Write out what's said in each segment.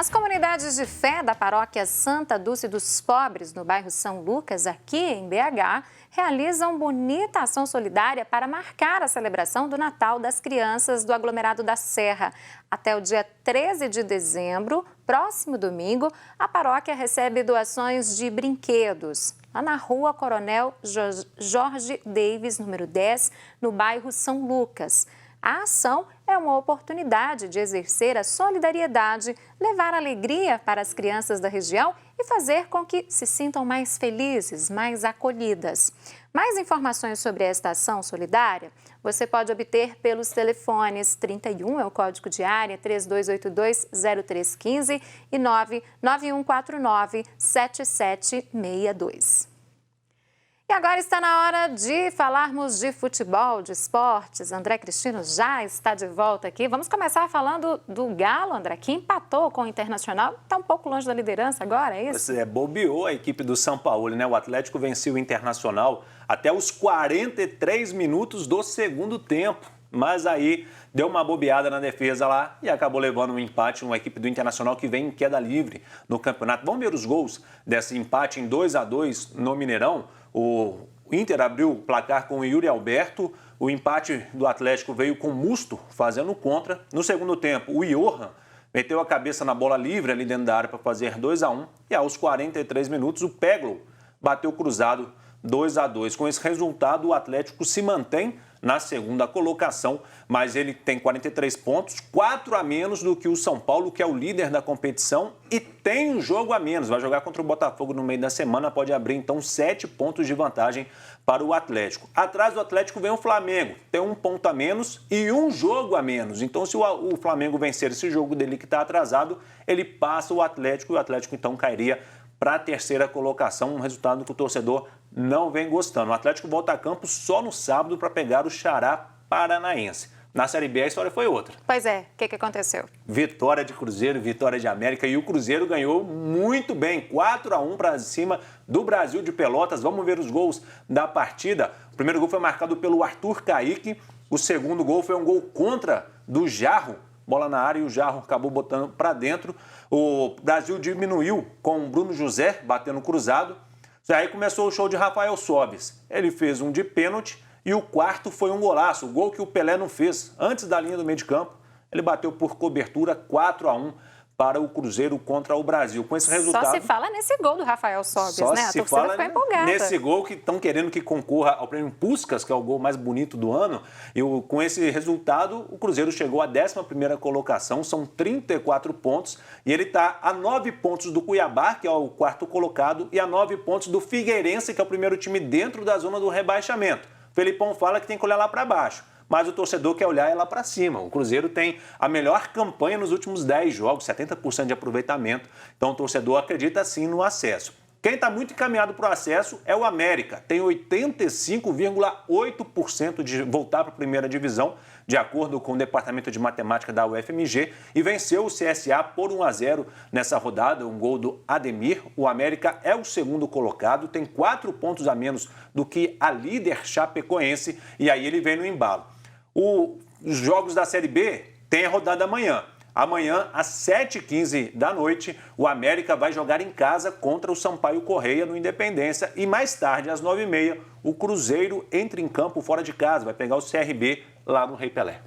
As comunidades de fé da paróquia Santa Dulce dos Pobres, no bairro São Lucas, aqui em BH, realizam bonita ação solidária para marcar a celebração do Natal das crianças do aglomerado da Serra. Até o dia 13 de dezembro, próximo domingo, a paróquia recebe doações de brinquedos. Lá na rua Coronel Jorge Davis, número 10, no bairro São Lucas. A ação é uma oportunidade de exercer a solidariedade, levar alegria para as crianças da região e fazer com que se sintam mais felizes, mais acolhidas. Mais informações sobre esta ação solidária você pode obter pelos telefones 31, é o código de área, 3282-0315 e 99149-7762. E agora está na hora de falarmos de futebol, de esportes. André Cristino já está de volta aqui. Vamos começar falando do Galo, André, que empatou com o Internacional. Está um pouco longe da liderança agora, é isso? Você bobeou a equipe do São Paulo, né? O Atlético venceu o Internacional até os 43 minutos do segundo tempo. Mas aí deu uma bobeada na defesa lá e acabou levando um empate, uma equipe do Internacional que vem em queda livre no campeonato. Vamos ver os gols desse empate em 2-2 no Mineirão. O Inter abriu o placar com o Yuri Alberto, o empate do Atlético veio com o Musto fazendo contra. No segundo tempo, o Johan meteu a cabeça na bola livre ali dentro da área para fazer 2-1 e aos 43 minutos o Peglo bateu cruzado 2-2. Com esse resultado, o Atlético se mantém na segunda colocação, mas ele tem 43 pontos, 4 a menos do que o São Paulo, que é o líder da competição e tem um jogo a menos. Vai jogar contra o Botafogo no meio da semana, pode abrir então 7 pontos de vantagem para o Atlético. Atrás do Atlético vem o Flamengo, tem 1 ponto a menos e um jogo a menos. Então, se o Flamengo vencer esse jogo dele que está atrasado, ele passa o Atlético e o Atlético então cairia para a terceira colocação, um resultado que o torcedor não vem gostando. O Atlético volta a campo só no sábado para pegar o Xará Paranaense. Na Série B a história foi outra. Pois é, o que aconteceu? Vitória de Cruzeiro, vitória de América e o Cruzeiro ganhou muito bem, 4-1 para cima do Brasil de Pelotas. Vamos ver os gols da partida. O primeiro gol foi marcado pelo Arthur Caíque, o segundo gol foi um gol contra do Jarro. Bola na área e o Jarro acabou botando para dentro. O Brasil diminuiu com o Bruno José batendo cruzado. Aí começou o show de Rafael Sobis. Ele fez um de pênalti e o quarto foi um golaço. O gol que o Pelé não fez antes da linha do meio de campo. Ele bateu por cobertura 4-1 para o Cruzeiro contra o Brasil. Com esse resultado... Só se fala nesse gol do Rafael Sobis, né? A torcida ficou empolgada. Nesse gol que estão querendo que concorra ao prêmio Puskás, que é o gol mais bonito do ano. E com esse resultado, o Cruzeiro chegou à 11ª colocação, são 34 pontos. E ele está a 9 pontos do Cuiabá, que é o quarto colocado, e a 9 pontos do Figueirense, que é o primeiro time dentro da zona do rebaixamento. O Felipão fala que tem que olhar lá para baixo. Mas o torcedor quer olhar lá para cima. O Cruzeiro tem a melhor campanha nos últimos 10 jogos, 70% de aproveitamento. Então o torcedor acredita sim no acesso. Quem está muito encaminhado para o acesso é o América. Tem 85,8% de voltar para a primeira divisão, de acordo com o Departamento de Matemática da UFMG, e venceu o CSA por 1-0 nessa rodada, um gol do Ademir. O América é o segundo colocado, tem 4 pontos a menos do que a líder Chapecoense, e aí ele vem no embalo. Os jogos da Série B tem a rodada amanhã. Amanhã, às 7h15 da noite, o América vai jogar em casa contra o Sampaio Correia no Independência. E mais tarde, às 9h30, o Cruzeiro entra em campo fora de casa, vai pegar o CRB lá no Rei Pelé.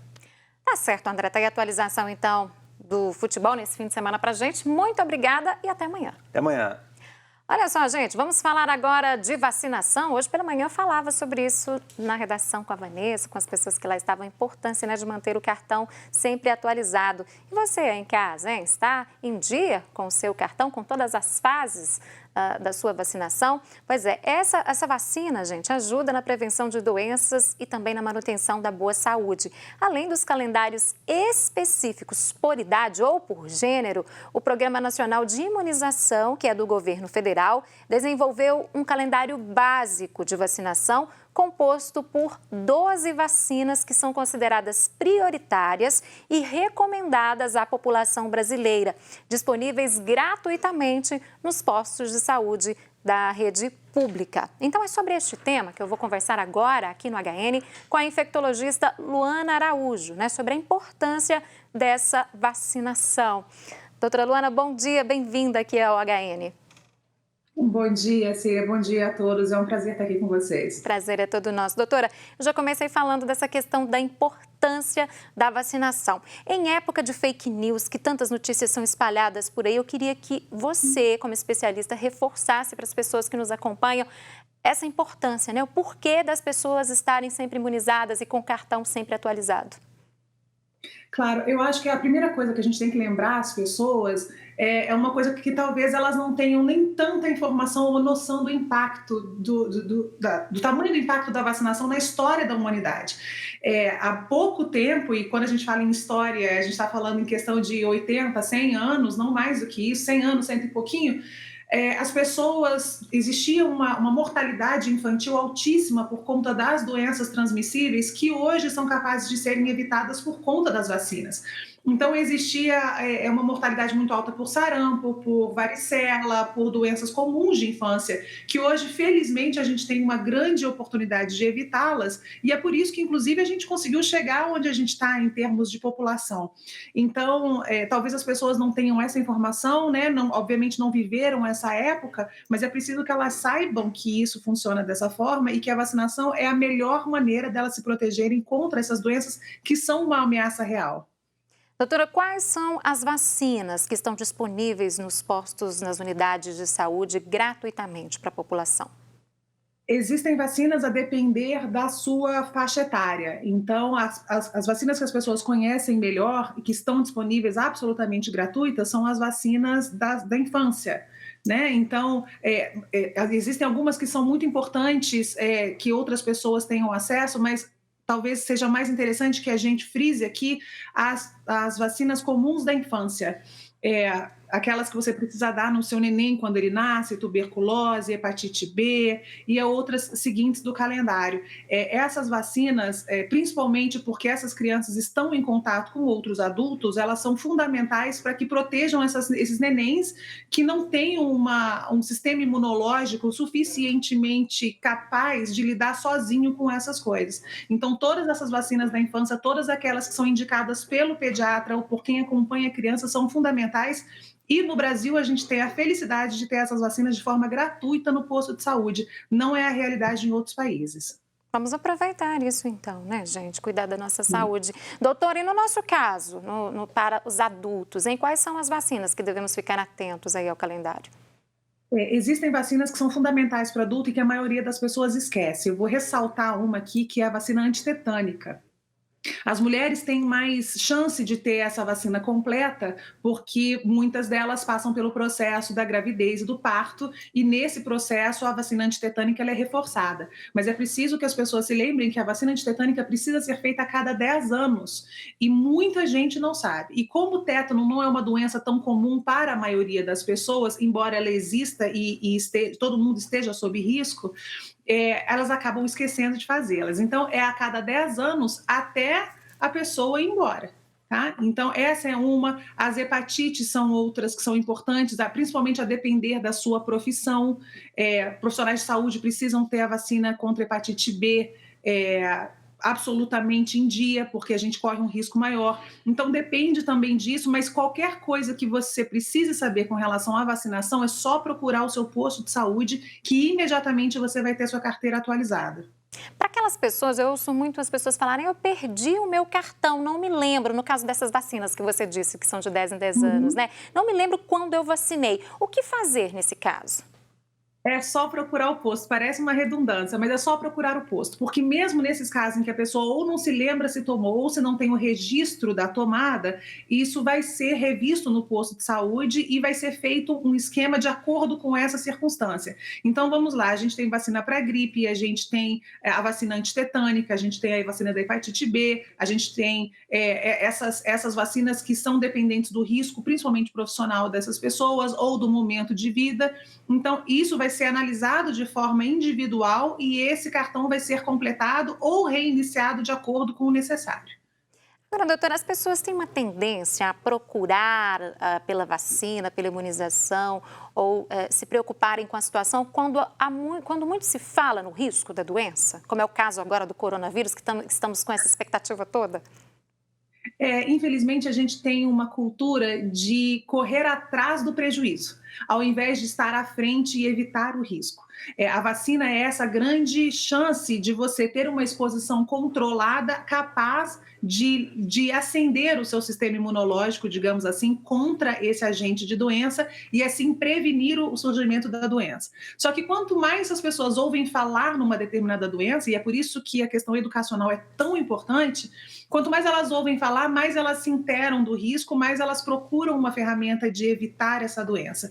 Tá certo, André. Tá aí a atualização, então, do futebol nesse fim de semana pra gente. Muito obrigada e até amanhã. Até amanhã. Olha só, gente, vamos falar agora de vacinação. Hoje pela manhã eu falava sobre isso na redação com a Vanessa, com as pessoas que lá estavam, a importância, né, de manter o cartão sempre atualizado. E você aí em casa, hein? Está em dia com o seu cartão, com todas as fases da sua vacinação? Pois é, essa vacina, gente, ajuda na prevenção de doenças e também na manutenção da boa saúde. Além dos calendários específicos por idade ou por gênero, o Programa Nacional de Imunização, que é do governo federal, desenvolveu um calendário básico de vacinação composto por 12 vacinas que são consideradas prioritárias e recomendadas à população brasileira, disponíveis gratuitamente nos postos de saúde da rede pública. Então é sobre este tema que eu vou conversar agora aqui no HN com a infectologista Luana Araújo, né, sobre a importância dessa vacinação. Doutora Luana, bom dia, bem-vinda aqui ao HN. Bom dia, Cia. Bom dia a todos. É um prazer estar aqui com vocês. Prazer é todo nosso. Doutora, eu já comecei falando dessa questão da importância da vacinação. Em época de fake news, que tantas notícias são espalhadas por aí, eu queria que você, como especialista, reforçasse para as pessoas que nos acompanham essa importância, né? O porquê das pessoas estarem sempre imunizadas e com o cartão sempre atualizado. Claro, eu acho que a primeira coisa que a gente tem que lembrar as pessoas é uma coisa que talvez elas não tenham nem tanta informação ou noção do impacto, do tamanho do impacto da vacinação na história da humanidade. Há pouco tempo, e quando a gente fala em história, a gente está falando em questão de 80, 100 anos, não mais do que isso, 100 anos, cento e pouquinho, as pessoas, existia uma mortalidade infantil altíssima por conta das doenças transmissíveis que hoje são capazes de serem evitadas por conta das vacinas. Então, existia uma mortalidade muito alta por sarampo, por varicela, por doenças comuns de infância, que hoje, felizmente, a gente tem uma grande oportunidade de evitá-las, e é por isso que, inclusive, a gente conseguiu chegar onde a gente está em termos de população. Então, talvez as pessoas não tenham essa informação, né? Não, obviamente não viveram essa época, mas é preciso que elas saibam que isso funciona dessa forma e que a vacinação é a melhor maneira delas se protegerem contra essas doenças que são uma ameaça real. Doutora, quais são as vacinas que estão disponíveis nos postos, nas unidades de saúde, gratuitamente para a população? Existem vacinas a depender da sua faixa etária. Então, as vacinas que as pessoas conhecem melhor e que estão disponíveis absolutamente gratuitas são as vacinas da infância. Né? Então, existem algumas que são muito importantes, que outras pessoas tenham acesso, mas talvez seja mais interessante que a gente frise aqui as vacinas comuns da infância. Aquelas que você precisa dar no seu neném quando ele nasce, tuberculose, hepatite B e outras seguintes do calendário. Essas vacinas, principalmente porque essas crianças estão em contato com outros adultos, elas são fundamentais para que protejam esses nenéns que não têm um sistema imunológico suficientemente capaz de lidar sozinho com essas coisas. Então, todas essas vacinas da infância, todas aquelas que são indicadas pelo pediatra ou por quem acompanha a criança, são fundamentais. E no Brasil a gente tem a felicidade de ter essas vacinas de forma gratuita no posto de saúde. Não é a realidade em outros países. Vamos aproveitar isso então, né, gente? Cuidar da nossa saúde. Doutora, e no nosso caso, para os adultos, em quais são as vacinas que devemos ficar atentos aí ao calendário? Existem vacinas que são fundamentais para o adulto e que a maioria das pessoas esquece. Eu vou ressaltar uma aqui, que é a vacina antitetânica. As mulheres têm mais chance de ter essa vacina completa porque muitas delas passam pelo processo da gravidez e do parto e nesse processo a vacina antitetânica ela é reforçada. Mas é preciso que as pessoas se lembrem que a vacina antitetânica precisa ser feita a cada 10 anos e muita gente não sabe. E como o tétano não é uma doença tão comum para a maioria das pessoas, embora ela exista e todo mundo esteja sob risco, elas acabam esquecendo de fazê-las. Então, é a cada 10 anos até a pessoa ir embora. Tá? Então, essa é uma. As hepatites são outras que são importantes, principalmente a depender da sua profissão. Profissionais de saúde precisam ter a vacina contra hepatite B absolutamente em dia, porque a gente corre um risco maior. Então, depende também disso, mas qualquer coisa que você precise saber com relação à vacinação é só procurar o seu posto de saúde, que imediatamente você vai ter sua carteira atualizada. Para aquelas pessoas, eu ouço muito as pessoas falarem, eu perdi o meu cartão, não me lembro, no caso dessas vacinas que você disse, que são de 10 em 10 anos, né? Não me lembro quando eu vacinei. O que fazer nesse caso? É só procurar o posto, parece uma redundância, mas é só procurar o posto, porque mesmo nesses casos em que a pessoa ou não se lembra se tomou ou se não tem o registro da tomada, isso vai ser revisto no posto de saúde e vai ser feito um esquema de acordo com essa circunstância. Então vamos lá, a gente tem vacina para gripe, a gente tem a vacina antitetânica, a gente tem a vacina da hepatite B, a gente tem essas vacinas que são dependentes do risco, principalmente profissional dessas pessoas ou do momento de vida. Então isso vai ser analisado de forma individual e esse cartão vai ser completado ou reiniciado de acordo com o necessário. Agora, doutora, as pessoas têm uma tendência a procurar pela vacina, pela imunização ou se preocuparem com a situação quando muito se fala no risco da doença, como é o caso agora do coronavírus, que estamos com essa expectativa toda? Infelizmente, a gente tem uma cultura de correr atrás do prejuízo, ao invés de estar à frente e evitar o risco. A vacina é essa grande chance de você ter uma exposição controlada, capaz de acender o seu sistema imunológico, digamos assim, contra esse agente de doença e assim prevenir o surgimento da doença. Só que quanto mais as pessoas ouvem falar numa determinada doença, e é por isso que a questão educacional é tão importante, quanto mais elas ouvem falar, mais elas se interam do risco, mais elas procuram uma ferramenta de evitar essa doença.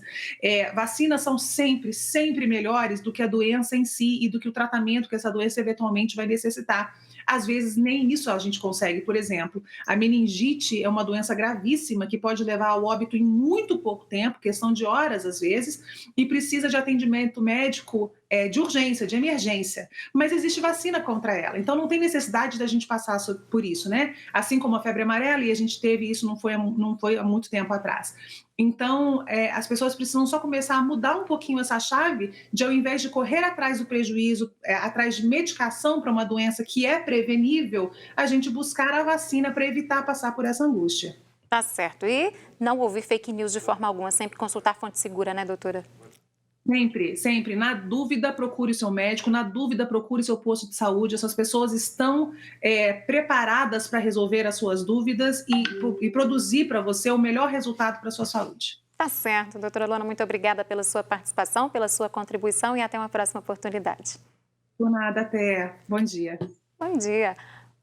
Vacinas são sempre, sempre melhores do que a doença em si e do que o tratamento que essa doença eventualmente vai necessitar. Às vezes, nem isso a gente consegue. Por exemplo, a meningite é uma doença gravíssima que pode levar ao óbito em muito pouco tempo, questão de horas às vezes, e precisa de atendimento médico de urgência, de emergência. Mas existe vacina contra ela, então não tem necessidade da gente passar por isso, né? Assim como a febre amarela, e a gente teve isso não foi há muito tempo atrás. Então, as pessoas precisam só começar a mudar um pouquinho essa chave de, ao invés de correr atrás do prejuízo, atrás de medicação para uma doença que é prevenível, a gente buscar a vacina para evitar passar por essa angústia. Tá certo. E não ouvir fake news de forma alguma, sempre consultar fonte segura, né, doutora? Sempre, sempre. Na dúvida, procure o seu médico, na dúvida, procure seu posto de saúde. Essas pessoas estão preparadas para resolver as suas dúvidas e produzir para você o melhor resultado para a sua saúde. Tá certo, doutora Luana, muito obrigada pela sua participação, pela sua contribuição e até uma próxima oportunidade. Por nada, até. Bom dia. Bom dia.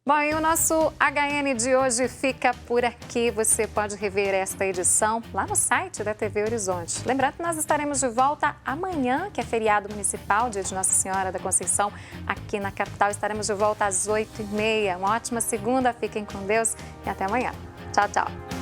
Bom, e o nosso HN de hoje fica por aqui. Você pode rever esta edição lá no site da TV Horizonte. Lembrando que nós estaremos de volta amanhã, que é feriado municipal, dia de Nossa Senhora da Conceição, aqui na capital. Estaremos de volta às 8h30. Uma ótima segunda, fiquem com Deus e até amanhã. Tchau, tchau.